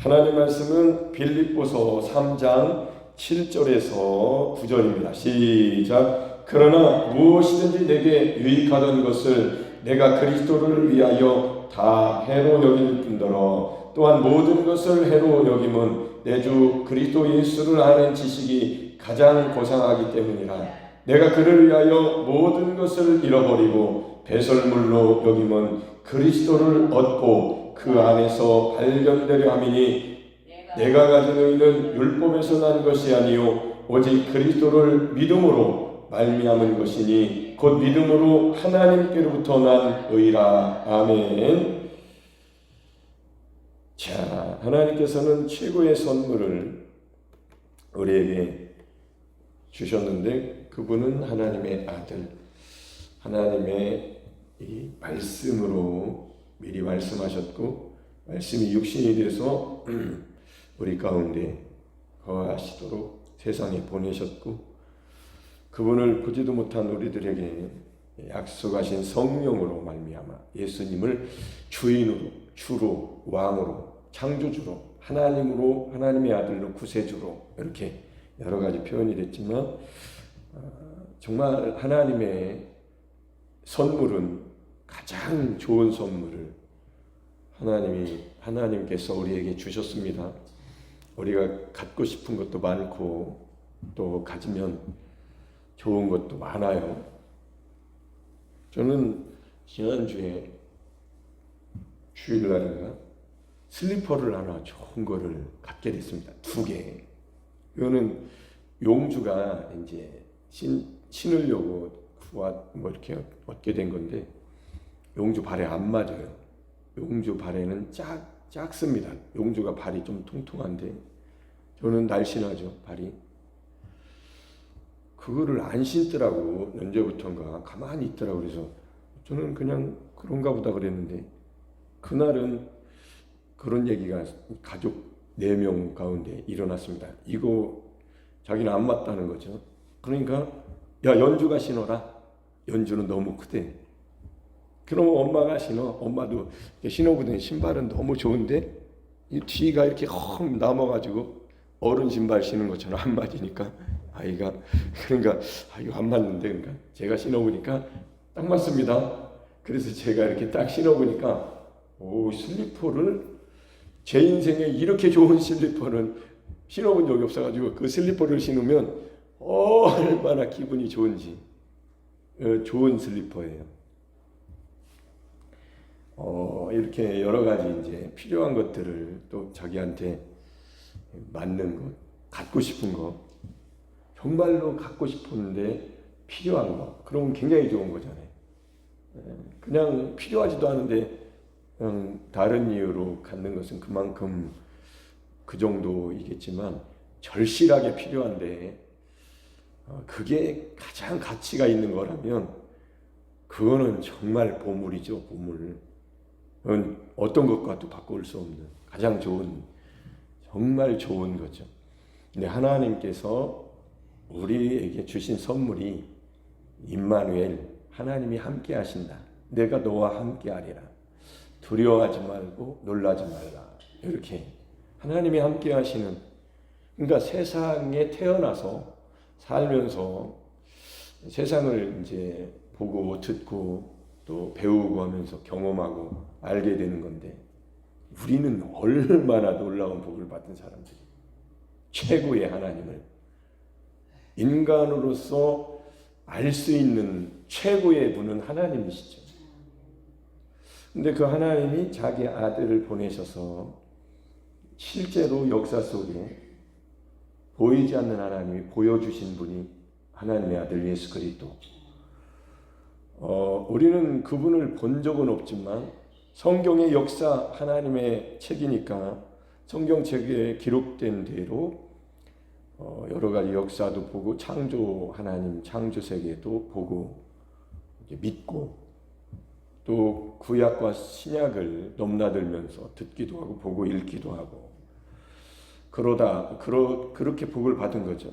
하나님 말씀은 빌립보서 3장 7절에서 9절입니다. 시작. 그러나 무엇이든지 내게 유익하던 것을 내가 그리스도를 위하여 다 해로 여길 뿐더러 또한 모든 것을 해로 여김은 내 주 그리스도 예수를 아는 지식이 가장 고상하기 때문이라. 내가 그를 위하여 모든 것을 잃어버리고 배설물로 여김은 그리스도를 얻고 그 안에서 발견되려 함이니 내가 가진 의는 율법에서 난 것이 아니요 오직 그리스도를 믿음으로 말미암은 것이니 곧 믿음으로 하나님께로부터 난 의라. 아멘. 자, 하나님께서는 최고의 선물을 우리에게 주셨는데 그분은 하나님의 아들, 하나님의 이 말씀으로 미리 말씀하셨고 말씀이 육신이 돼서 우리 가운데 거하시도록 세상에 보내셨고 그분을 보지도 못한 우리들에게 약속하신 성령으로 말미암아 예수님을 주인으로, 주로, 왕으로, 창조주로, 하나님으로, 하나님의 아들로, 구세주로 이렇게 여러 가지 표현이 됐지만 정말 하나님의 선물은 가장 좋은 선물을 하나님께서 우리에게 주셨습니다. 우리가 갖고 싶은 것도 많고 또 가지면 좋은 것도 많아요. 저는 지난주에 주일날인가 슬리퍼를 하나 좋은 거를 갖게 됐습니다. 2개. 이거는 용주가 이제 신으려고 뭐 이렇게 얻게 된 건데 용주 발에 안 맞아요. 용주 발에는 작습니다. 용주가 발이 좀 통통한데 저는 날씬하죠, 발이. 그거를 안 신더라고. 언제부턴가 가만히 있더라고. 그래서 저는 그냥 그런가 보다 그랬는데 그날은 그런 얘기가 가족 4명 가운데 일어났습니다. 이거 자기는 안 맞다는 거죠. 그러니까 야, 연주가 신어라. 연주는 너무 크대. 그럼 엄마가 신어. 엄마도 신어보던 신발은 너무 좋은데 이 뒤가 이렇게 헝 남아가지고 어른 신발 신는 것처럼 안 맞으니까 아이가 그러니까 이거 안 맞는데 그러니까 제가 신어보니까 딱 맞습니다. 그래서 제가 이렇게 딱 신어보니까 슬리퍼를 제 인생에 이렇게 좋은 슬리퍼는 신어본 적이 없어가지고 그 슬리퍼를 신으면 얼마나 기분이 좋은지. 좋은 슬리퍼예요. 이렇게 여러 가지 이제 필요한 것들을 또 자기한테 맞는 것, 갖고 싶은 것, 정말로 갖고 싶은데 필요한 것, 그러면 굉장히 좋은 거잖아요. 그냥 필요하지도 않은데 그냥 다른 이유로 갖는 것은 그만큼 그 정도이겠지만 절실하게 필요한데 그게 가장 가치가 있는 거라면 그거는 정말 보물이죠, 보물. 어떤 것과도 바꿀 수 없는 가장 좋은, 정말 좋은 거죠. 근데 하나님께서 우리에게 주신 선물이 임마누엘, 하나님이 함께 하신다. 내가 너와 함께 하리라. 두려워하지 말고 놀라지 말라. 이렇게 하나님이 함께 하시는, 그러니까 세상에 태어나서 살면서 세상을 이제 보고 듣고 또 배우고 하면서 경험하고 알게 되는 건데 우리는 얼마나 놀라운 복을 받은 사람들이, 최고의 하나님을 인간으로서 알 수 있는 최고의 분은 하나님이시죠. 근데 그 하나님이 자기 아들을 보내셔서 실제로 역사 속에 보이지 않는 하나님이 보여주신 분이 하나님의 아들 예수 그리스도. 우리는 그분을 본 적은 없지만 성경의 역사, 하나님의 책이니까 성경책에 기록된 대로 여러 가지 역사도 보고 창조 하나님, 창조 세계도 보고 믿고 또 구약과 신약을 넘나들면서 듣기도 하고 보고 읽기도 하고 그렇게 복을 받은 거죠.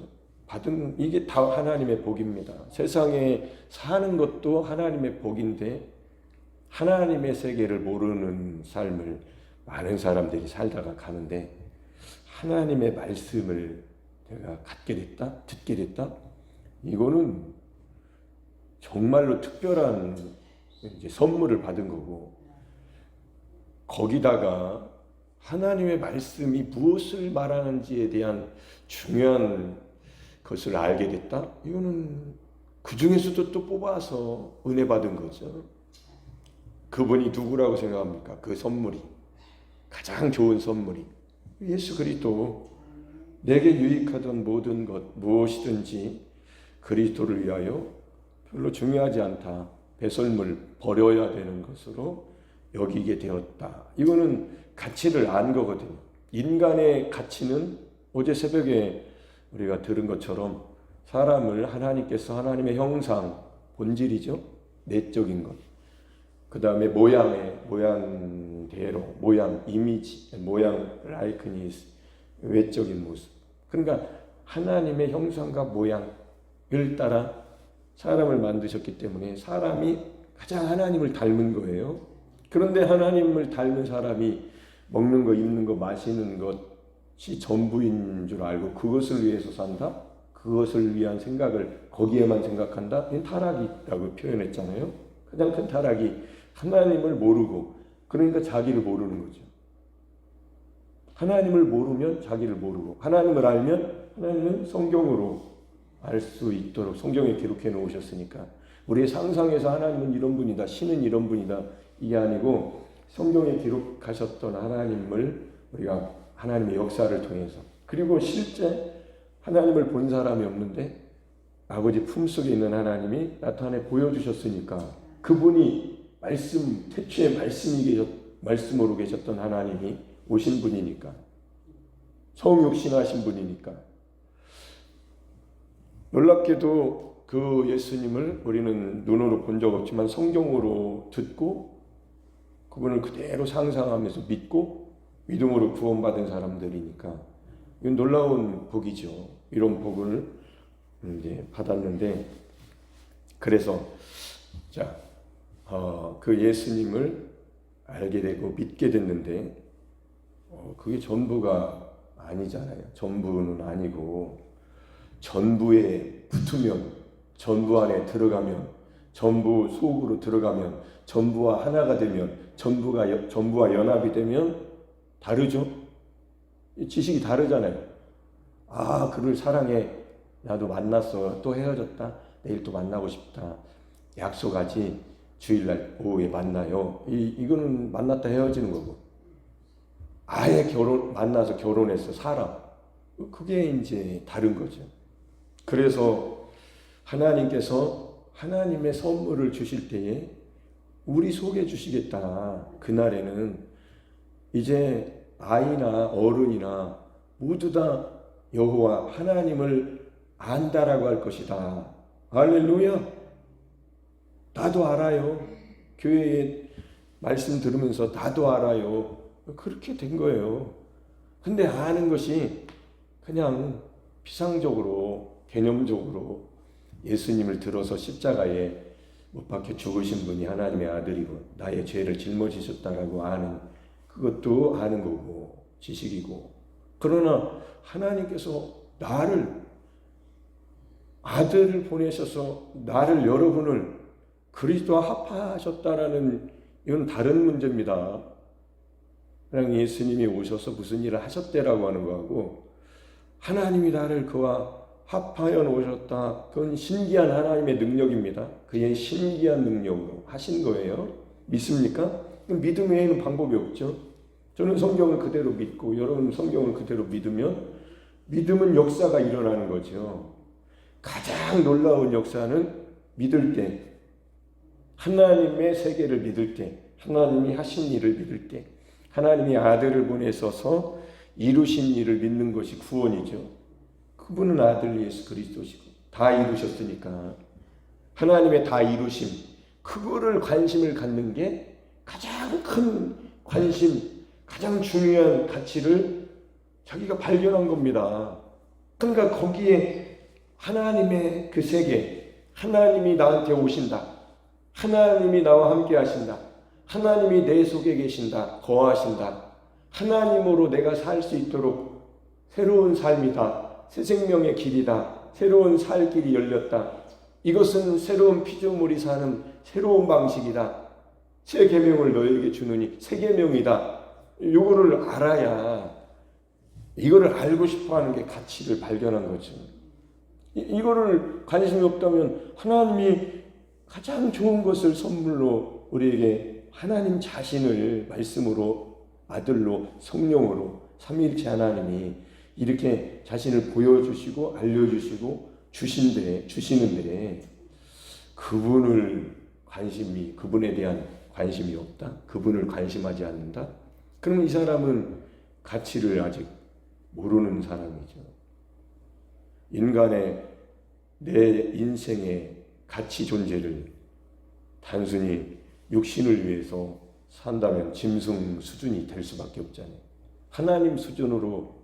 이게 다 하나님의 복입니다. 세상에 사는 것도 하나님의 복인데 하나님의 세계를 모르는 삶을 많은 사람들이 살다가 가는데 하나님의 말씀을 내가 갖게 됐다, 듣게 됐다. 이거는 정말로 특별한 이제 선물을 받은 거고, 거기다가 하나님의 말씀이 무엇을 말하는지에 대한 중요한 것을 알게 됐다. 이거는 그 중에서도 또 뽑아서 은혜 받은 거죠. 그분이 누구라고 생각합니까? 그 선물이 가장 좋은 선물이 예수 그리스도. 내게 유익하던 모든 것 무엇이든지 그리스도를 위하여 별로 중요하지 않다. 배설물 버려야 되는 것으로 여기게 되었다. 이거는 가치를 안 거거든요. 인간의 가치는 어제 새벽에 우리가 들은 것처럼 사람을 하나님께서 하나님의 형상, 본질이죠. 내적인 것. 그 다음에 모양대로, 모양, 이미지, 모양, 라이크니스, 외적인 모습. 그러니까 하나님의 형상과 모양을 따라 사람을 만드셨기 때문에 사람이 가장 하나님을 닮은 거예요. 그런데 하나님을 닮은 사람이 먹는 거, 입는 거, 마시는 것이 전부인 줄 알고 그것을 위해서 산다? 그것을 위한 생각을 거기에만 생각한다? 이건 타락이라고 표현했잖아요. 가장 큰 타락이 하나님을 모르고, 그러니까 자기를 모르는 거죠. 하나님을 모르면 자기를 모르고, 하나님을 알면 하나님은 성경으로 알 수 있도록 성경에 기록해 놓으셨으니까, 우리의 상상에서 하나님은 이런 분이다, 신은 이런 분이다, 이게 아니고 성경에 기록하셨던 하나님을 우리가 하나님의 역사를 통해서, 그리고 실제 하나님을 본 사람이 없는데 아버지 품속에 있는 하나님이 나타내 보여주셨으니까, 그분이 말씀, 태초에 말씀으로 계셨던 하나님이 오신 분이니까, 성육신하신 분이니까. 놀랍게도 그 예수님을 우리는 눈으로 본 적 없지만 성경으로 듣고 그분을 그대로 상상하면서 믿고 믿음으로 구원받은 사람들이니까 이건 놀라운 복이죠. 이런 복을 이제 받았는데, 그래서 그 예수님을 알게 되고 믿게 됐는데 그게 전부가 아니잖아요. 전부는 아니고, 전부에 붙으면, 전부 안에 들어가면, 전부 속으로 들어가면, 전부와 하나가 되면, 전부와 연합이 되면 다르죠. 지식이 다르잖아요. 아, 그를 사랑해. 나도 만났어. 또 헤어졌다. 내일 또 만나고 싶다. 약속하지. 주일날 오후에 만나요. 이거는 만났다 헤어지는 거고. 아예 만나서 결혼해서 살아. 그게 이제 다른 거죠. 그래서 하나님께서 하나님의 선물을 주실 때에 우리 속에 주시겠다. 그날에는 이제 아이나 어른이나 모두 다 여호와 하나님을 안다라고 할 것이다. 할렐루야. 나도 알아요. 교회에 말씀 들으면서 나도 알아요. 그렇게 된 거예요. 근데 아는 것이 그냥 피상적으로, 개념적으로 예수님을 들어서 십자가에 못 박혀 죽으신 분이 하나님의 아들이고 나의 죄를 짊어지셨다라고 아는, 그것도 아는 거고 지식이고, 그러나 하나님께서 나를, 아들을 보내셔서 나를, 여러분을 그리스도와 합하셨다라는, 이건 다른 문제입니다. 그냥 예수님이 오셔서 무슨 일을 하셨대라고 하는 거하고, 하나님이 나를 그와 합하여 놓으셨다, 그건 신기한 하나님의 능력입니다. 그의 신기한 능력으로 하신 거예요. 믿습니까? 믿음 외에는 방법이 없죠. 저는 성경을 그대로 믿고 여러분은 성경을 그대로 믿으면 믿음은 역사가 일어나는 거죠. 가장 놀라운 역사는 믿을 때, 하나님의 세계를 믿을 때, 하나님이 하신 일을 믿을 때, 하나님이 아들을 보내셔서 이루신 일을 믿는 것이 구원이죠. 그분은 아들 예수 그리스도시고 다 이루셨으니까 하나님의 다 이루심, 그거를 관심을 갖는 게 가장 큰 관심, 가장 중요한 가치를 자기가 발견한 겁니다. 그러니까 거기에 하나님의 그 세계, 하나님이 나한테 오신다, 하나님이 나와 함께 하신다, 하나님이 내 속에 계신다, 거하신다, 하나님으로 내가 살 수 있도록 새로운 삶이다. 새 생명의 길이다. 새로운 살 길이 열렸다. 이것은 새로운 피조물이 사는 새로운 방식이다. 새 계명을 너에게 주느니 새 계명이다. 이거를 알아야, 이거를 알고 싶어하는 게 가치를 발견한 거죠. 이거를 관심이 없다면 하나님이 가장 좋은 것을 선물로 우리에게 하나님 자신을 말씀으로, 아들로, 성령으로 삼위일체 하나님이 이렇게 자신을 보여주시고 알려주시고 주시는데 그분에 대한 관심이 없다. 그분을 관심하지 않는다. 그러면 이 사람은 가치를 아직 모르는 사람이죠. 인간의 내 인생의 가치 존재를 단순히 육신을 위해서 산다면 짐승 수준이 될 수밖에 없잖아요. 하나님 수준으로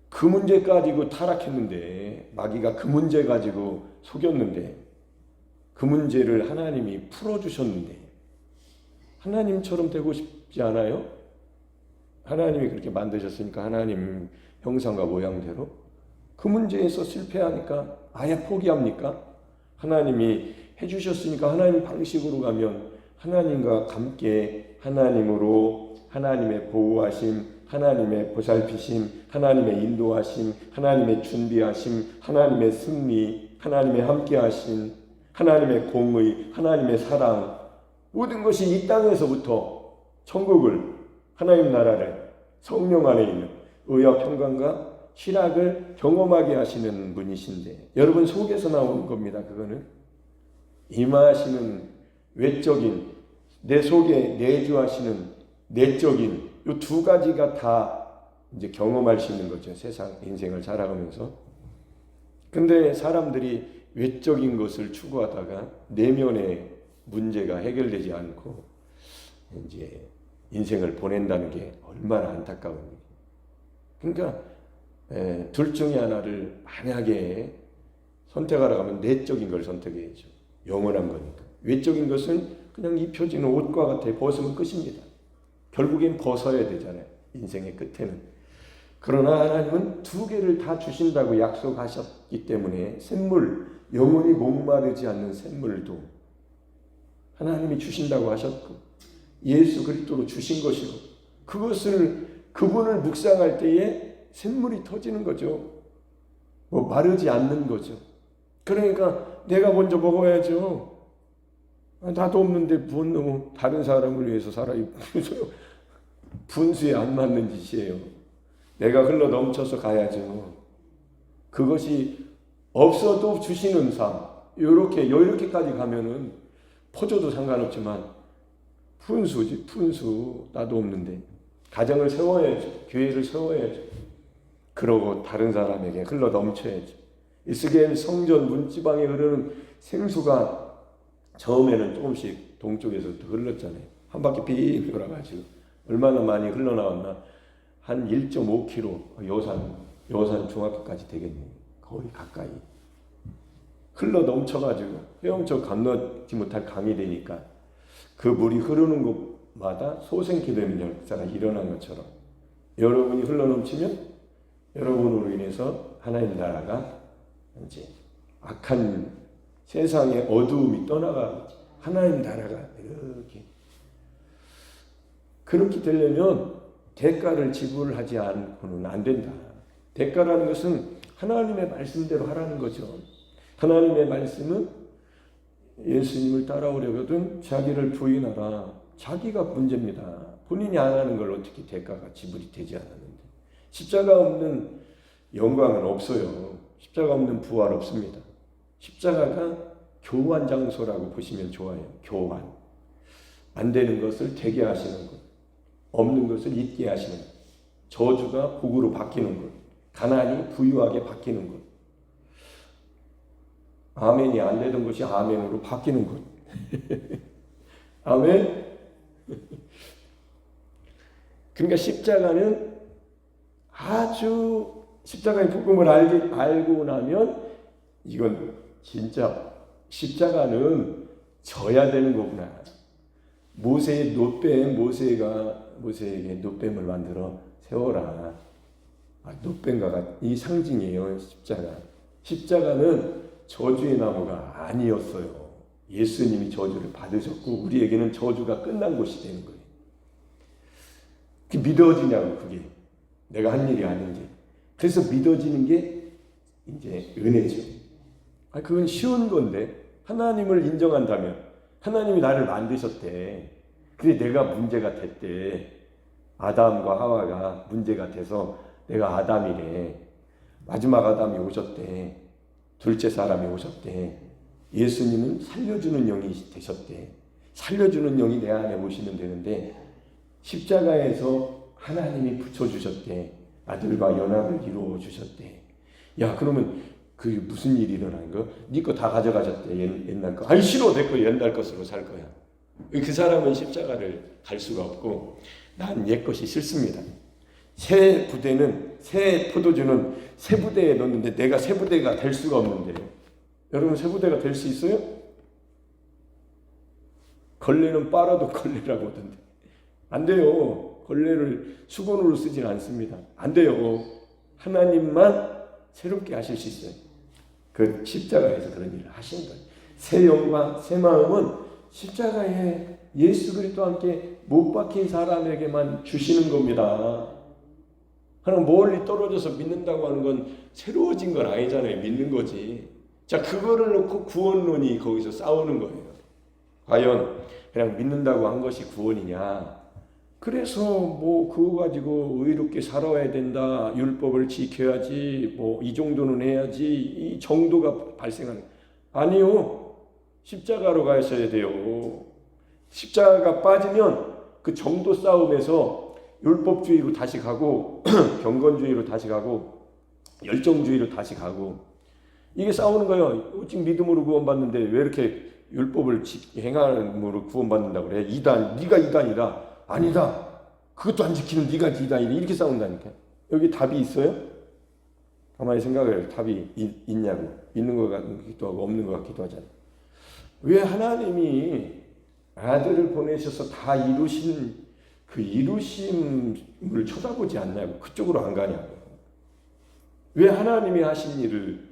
그 문제 가지고 타락했는데, 마귀가 그 문제 가지고 속였는데, 그 문제를 하나님이 풀어주셨는데, 하나님처럼 되고 싶지 않아요? 하나님이 그렇게 만드셨으니까 하나님 형상과 모양대로 그 문제에서 실패하니까 아예 포기합니까? 하나님이 해주셨으니까 하나님 방식으로 가면 하나님과 함께 하나님으로, 하나님의 보호하심, 하나님의 보살피심, 하나님의 인도하심, 하나님의 준비하심, 하나님의 승리, 하나님의 함께하심, 하나님의 공의, 하나님의 사랑, 모든 것이 이 땅에서부터 천국을, 하나님 나라를, 성령 안에 있는 의와 평강과 희락을 경험하게 하시는 분이신데, 여러분 속에서 나오는 겁니다. 그거는 임하시는 외적인, 내 속에 내주하시는 내적인, 이 두 가지가 다 이제 경험할 수 있는 거죠. 세상 인생을 살아가면서. 근데 사람들이 외적인 것을 추구하다가 내면의 문제가 해결되지 않고 이제 인생을 보낸다는 게 얼마나 안타까운 일이에요. 그러니까 둘 중에 하나를 만약에 선택하라고 하면 내적인 걸 선택해야죠. 영원한 거니까. 외적인 것은 그냥 입혀지는 옷과 같아. 벗으면 끝입니다. 결국엔 벗어야 되잖아요. 인생의 끝에는. 그러나 하나님은 두 개를 다 주신다고 약속하셨기 때문에 샘물, 영원히 목마르지 않는 샘물도 하나님이 주신다고 하셨고 예수 그리스도로 주신 것이고, 그분을 묵상할 때에 샘물이 터지는 거죠. 마르지 않는 거죠. 그러니까 내가 먼저 먹어야죠. 나도 없는데 뭔 놈은 다른 사람을 위해서 살아요. 분수에 안 맞는 짓이에요. 내가 흘러 넘쳐서 가야죠. 그것이 없어도 주시는 삶. 요렇게까지 가면은 퍼져도 상관없지만 분수지, 분수. 나도 없는데 가정을 세워야죠. 교회를 세워야죠. 그러고 다른 사람에게 흘러 넘쳐야죠. 이스라엘 성전 문지방에 흐르는 생수가 처음에는 조금씩 동쪽에서부터 흘렀잖아요. 한 바퀴 빙 돌아가지고 얼마나 많이 흘러나왔나. 한 1.5km 여산 중학교까지 되겠네요. 거의 가까이 흘러 넘쳐가지고 헤엄쳐 건너지 못할 강이 되니까 그 물이 흐르는 곳마다 소생케 되는 역사가 일어난 것처럼 여러분이 흘러 넘치면 여러분으로 인해서 하나님 나라가 이제 악한 세상의 어두움이 떠나가 하나님 나라가 이렇게, 그렇게 되려면 대가를 지불하지 않고는 안 된다. 대가라는 것은 하나님의 말씀대로 하라는 거죠. 하나님의 말씀은 예수님을 따라오려거든 자기를 부인하라. 자기가 문제입니다. 본인이 안 하는 걸 어떻게 대가가 지불이 되지 않았는데. 십자가 없는 영광은 없어요. 십자가 없는 부활 없습니다. 십자가가 교환 장소라고 보시면 좋아요. 교환. 안 되는 것을 되게 하시는 것, 없는 것을 있게 하시는 것, 저주가 복으로 바뀌는 것, 가난이 부유하게 바뀌는 것, 아멘이 안 되던 것이 아멘으로 바뀌는 것. 아멘. 그러니까 십자가는 십자가의 복음을 알고 나면 이건 진짜 십자가는 져야 되는 거구나. 모세의 노뱀 모세가 모세에게 놋뱀을 만들어 세워라. 놋뱀과 이 상징이에요. 십자가. 십자가는 저주의 나무가 아니었어요. 예수님이 저주를 받으셨고 우리에게는 저주가 끝난 것이 되는 거예요. 그게 믿어지냐고, 그게 내가 한 일이 아닌 게. 그래서 믿어지는 게 이제 은혜죠. 그건 쉬운 건데, 하나님을 인정한다면, 하나님이 나를 만드셨대. 그래 내가 문제가 됐대. 아담과 하와가 문제가 돼서 내가 아담이래. 마지막 아담이 오셨대. 둘째 사람이 오셨대. 예수님은 살려주는 영이 되셨대. 살려주는 영이 내 안에 오시면 되는데 십자가에서 하나님이 붙여주셨대. 아들과 연합을 이루어 주셨대. 야, 그러면 그 무슨 일이 일어난 거? 네 거 다 가져가셨대. 옛날 거. 아니 싫어, 내 거 옛날 것으로 살 거야. 그 사람은 십자가를 갈 수가 없고 난 옛 것이 싫습니다. 새 부대는, 새 포도주는 새 부대에 넣는데 내가 새 부대가 될 수가 없는데, 여러분 새 부대가 될 수 있어요? 걸레는 빨아도 걸레라고 하던데 안 돼요. 걸레를 수건으로 쓰진 않습니다. 안 돼요. 하나님만 새롭게 하실 수 있어요. 그 십자가에서 그런 일을 하신 거예요. 새 영과 새 마음은 십자가에 예수 그리스도와 함께 못 박힌 사람에게만 주시는 겁니다. 하나님 멀리 떨어져서 믿는다고 하는 건 새로워진 건 아니잖아요. 믿는 거지. 자, 그거를 놓고 구원론이 거기서 싸우는 거예요. 과연 그냥 믿는다고 한 것이 구원이냐? 그래서 뭐 그거 가지고 의롭게 살아야 된다, 율법을 지켜야지, 뭐 이 정도는 해야지, 이 정도가 발생하는, 아니요. 십자가로 가셔야 돼요. 십자가가 빠지면 그 정도 싸움에서 율법주의로 다시 가고 경건주의로 다시 가고 열정주의로 다시 가고, 이게 싸우는 거예요. 오직 믿음으로 구원받는데 왜 이렇게 율법을 행함으로 구원받는다고 그래? 이단, 네가 이단이다. 아니다. 그것도 안 지키는 네가 이단이다. 이렇게 싸운다니까. 여기 답이 있어요? 가만히 생각해요. 답이 있냐고. 있는 것 같기도 하고 없는 것 같기도 하잖아요. 왜 하나님이 아들을 보내셔서 다 이루신 그 이루심을 쳐다보지 않냐고. 그쪽으로 안 가냐고. 왜 하나님이 하신 일을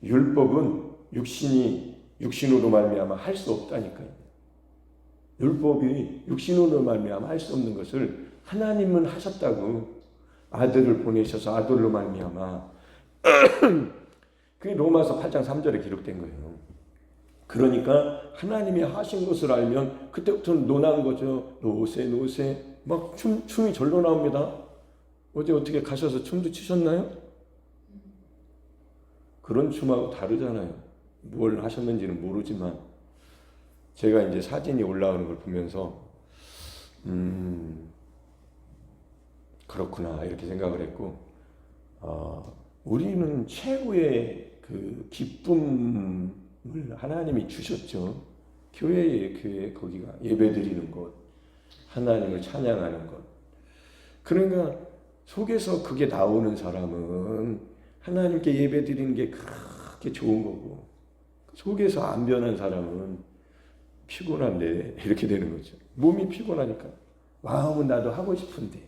율법은 육신으로 말미암아 할 수 없다니까요. 율법이 육신으로 말미암아 할 수 없는 것을 하나님은 하셨다고. 아들을 보내셔서 아들로 말미암아. 그게 로마서 8장 3절에 기록된 거예요. 그러니까 하나님이 하신 것을 알면 그때부터는 논한 거죠. 노세 막 춤이 절로 나옵니다. 어제 어떻게 가셔서 춤도 추셨나요? 그런 춤하고 다르잖아요. 뭘 하셨는지는 모르지만 제가 이제 사진이 올라오는 걸 보면서 그렇구나 이렇게 생각을 했고, 우리는 최고의 그 기쁨을 하나님이 주셨죠. 교회 거기가 예배드리는 곳, 하나님을 찬양하는 것. 그러니까 속에서 그게 나오는 사람은 하나님께 예배드리는 게 그렇게 좋은 거고, 속에서 안 변한 사람은 피곤한데 이렇게 되는 거죠. 몸이 피곤하니까. 마음은 나도 하고 싶은데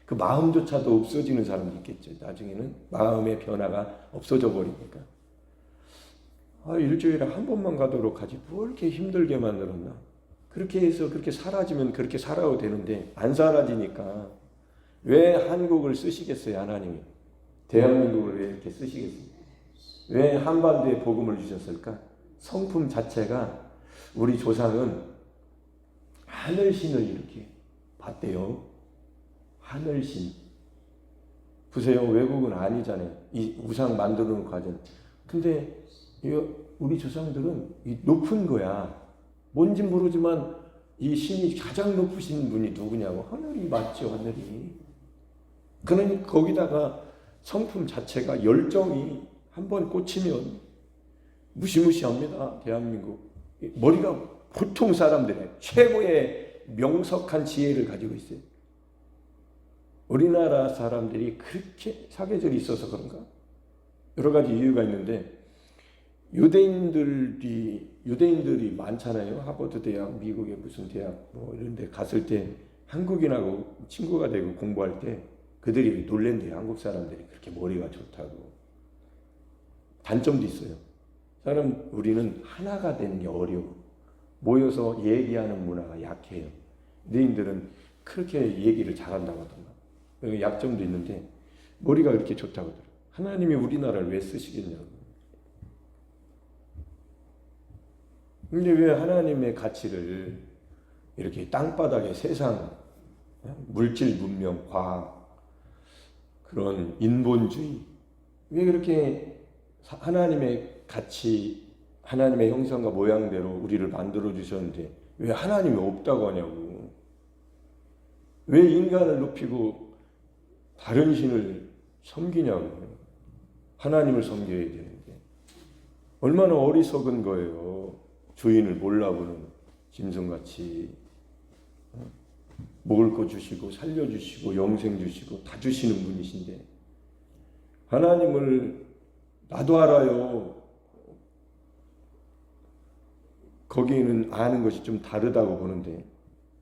그 마음조차도 없어지는 사람도 있겠죠. 나중에는 마음의 변화가 없어져 버리니까. 일주일에 한 번만 가도록 하지 뭘 이렇게 힘들게 만들었나. 그렇게 해서 그렇게 사라지면 그렇게 살아도 되는데 안 사라지니까 왜 한국을 쓰시겠어요? 하나님이 대한민국을 왜 이렇게 쓰시겠어요? 왜 한반도에 복음을 주셨을까? 성품 자체가, 우리 조상은 하늘신을 이렇게 봤대요. 하늘신. 보세요. 외국은 아니잖아요. 이 우상 만드는 과정. 근데 우리 조상들은 이 높은 거야. 뭔지 모르지만 이 신이 가장 높으신 분이 누구냐고. 하늘이 맞죠. 하늘이. 그러니 거기다가 성품 자체가, 열정이 한번 꽂히면 무시무시합니다. 대한민국. 머리가 보통 사람들의 최고의 명석한 지혜를 가지고 있어요. 우리나라 사람들이 그렇게 사계절이 있어서 그런가? 여러 가지 이유가 있는데, 유대인들이 많잖아요. 하버드 대학, 미국의 무슨 대학 뭐 이런 데 갔을 때 한국인하고 친구가 되고 공부할 때 그들이 놀랜대요. 한국 사람들이 그렇게 머리가 좋다고. 단점도 있어요. 우리는 하나가 되는 게 어려워. 모여서 얘기하는 문화가 약해요. 너희들은 그렇게 얘기를 잘한다고 하던가. 약점도 있는데 머리가 그렇게 좋다고 하더라고요. 하나님이 우리나라를 왜 쓰시겠냐고. 근데 왜 하나님의 가치를 이렇게 땅바닥에 세상, 물질 문명, 과학, 그런 인본주의, 왜 그렇게 하나님의 가치, 하나님의 형상과 모양대로 우리를 만들어 주셨는데 왜 하나님이 없다고 하냐고. 왜 인간을 높이고 다른 신을 섬기냐고. 하나님을 섬겨야 되는데 얼마나 어리석은 거예요. 주인을 몰라보는 짐승같이. 먹을 거 주시고 살려주시고 영생 주시고 다 주시는 분이신데 하나님을 나도 알아요. 거기에는 아는 것이 좀 다르다고 보는데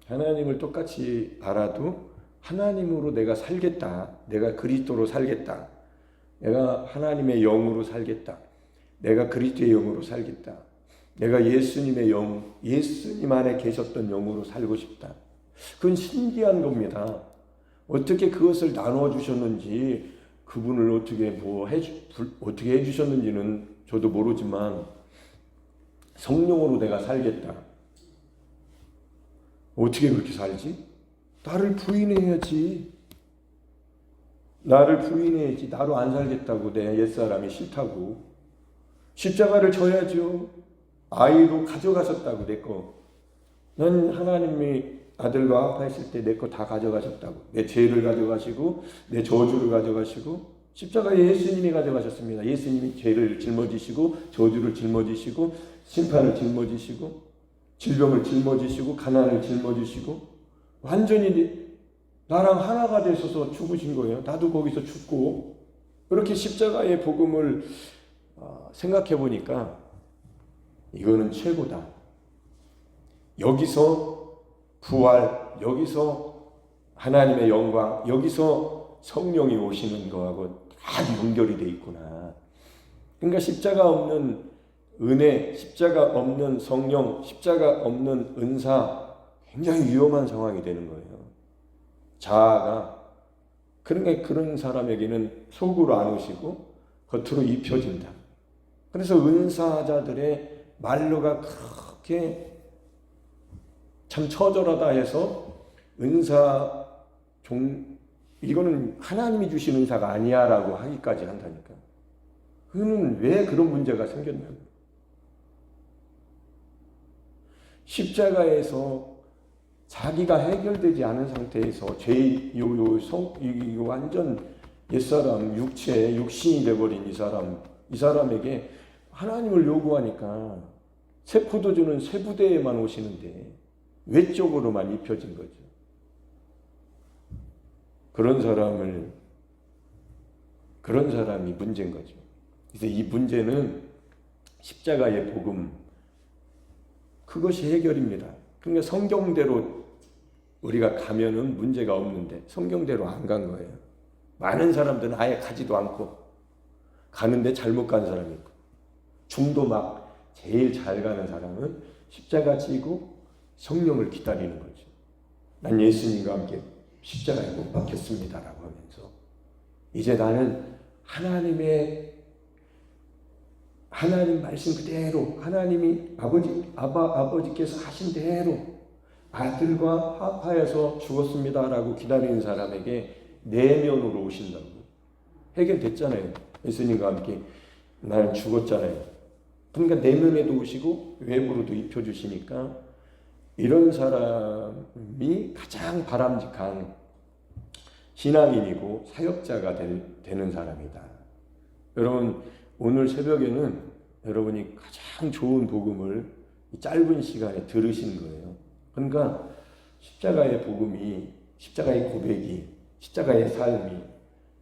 하나님을 똑같이 알아도 하나님으로 내가 살겠다. 내가 그리스도로 살겠다. 내가 하나님의 영으로 살겠다. 내가 그리스도의 영으로 살겠다. 내가 예수님의 영, 예수님 안에 계셨던 영으로 살고 싶다. 그건 신기한 겁니다. 어떻게 그것을 나누어 주셨는지, 그분을 어떻게 해주셨는지는 저도 모르지만 성령으로 내가 살겠다. 어떻게 그렇게 살지? 나를 부인해야지. 나로 안 살겠다고. 내 옛사람이 싫다고. 십자가를 져야죠. 아이로 가져가셨다고. 내 거. 난 하나님이 아들과 합하였을 때 내 거 다 가져가셨다고. 내 죄를 가져가시고 내 저주를 가져가시고. 십자가에 예수님이 가져가셨습니다. 예수님이 죄를 짊어지시고 저주를 짊어지시고 심판을 짊어지시고 질병을 짊어지시고 가난을 짊어지시고 완전히 나랑 하나가 되셔서 죽으신 거예요. 나도 거기서 죽고. 그렇게 십자가의 복음을 생각해 보니까 이거는 최고다. 여기서 부활, 여기서 하나님의 영광, 여기서 성령이 오시는 거하고 다 연결이 돼 있구나. 그러니까 십자가 없는 은혜, 십자가 없는 성령, 십자가 없는 은사, 굉장히 위험한 상황이 되는 거예요. 자아가. 그러니까 그런 사람에게는 속으로 안 오시고 겉으로 입혀진다. 그래서 은사자들의 말로가 그렇게 참 처절하다 해서 이거는 하나님이 주신 은사가 아니야 라고 하기까지 한다니까. 그는 왜 그런 문제가 생겼냐고. 십자가에서 자기가 해결되지 않은 상태에서 이거 완전 옛사람, 육신이 되어버린 이 사람에게 하나님을 요구하니까 세포도주는 세 부대에만 오시는데 외적으로만 입혀진 거죠. 그런 사람이 문제인 거죠. 그래서 이 문제는 십자가의 복음, 그것이 해결입니다. 그러니까 성경대로 우리가 가면은 문제가 없는데 성경대로 안 간 거예요. 많은 사람들은 아예 가지도 않고 가는데 잘못 간 사람이 있고, 중도 막 제일 잘 가는 사람은 십자가 지고 성령을 기다리는 거죠. 난 예수님과 함께 십자가에 못 박혔습니다라고 하면서 이제 나는 하나님 말씀 그대로, 하나님이 아버지께서 하신 대로 아들과 합하여서 죽었습니다라고 기다리는 사람에게 내면으로 오신다고. 해결됐잖아요. 예수님과 함께 나는 죽었잖아요. 그러니까 내면에도 오시고 외부로도 입혀주시니까 이런 사람이 가장 바람직한 신앙인이고 사역자가 되는 사람이다. 여러분, 오늘 새벽에는 여러분이 가장 좋은 복음을 짧은 시간에 들으신 거예요. 그러니까 십자가의 복음이, 십자가의 고백이, 십자가의 삶이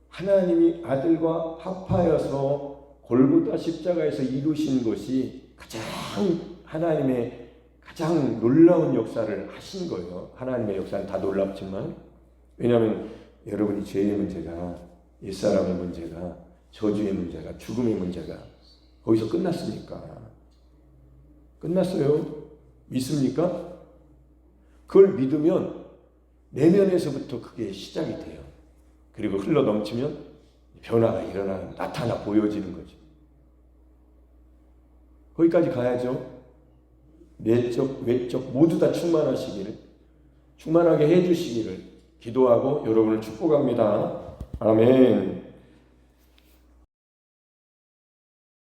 하나님이 아들과 합하여서 골고다 십자가에서 이루신 것이 가장 하나님의 가장 놀라운 역사를 하신 거예요. 하나님의 역사는 다 놀랍지만, 왜냐하면 여러분이 죄의 문제가, 옛사람의 문제가, 저주의 문제가, 죽음의 문제가 거기서 끝났습니까? 끝났어요? 믿습니까? 그걸 믿으면 내면에서부터 그게 시작이 돼요. 그리고 흘러 넘치면 변화가 일어나는, 나타나 보여지는 거죠. 거기까지 가야죠. 내적, 외적 모두 다 충만하시기를, 충만하게 해주시기를 기도하고 여러분을 축복합니다. 아멘.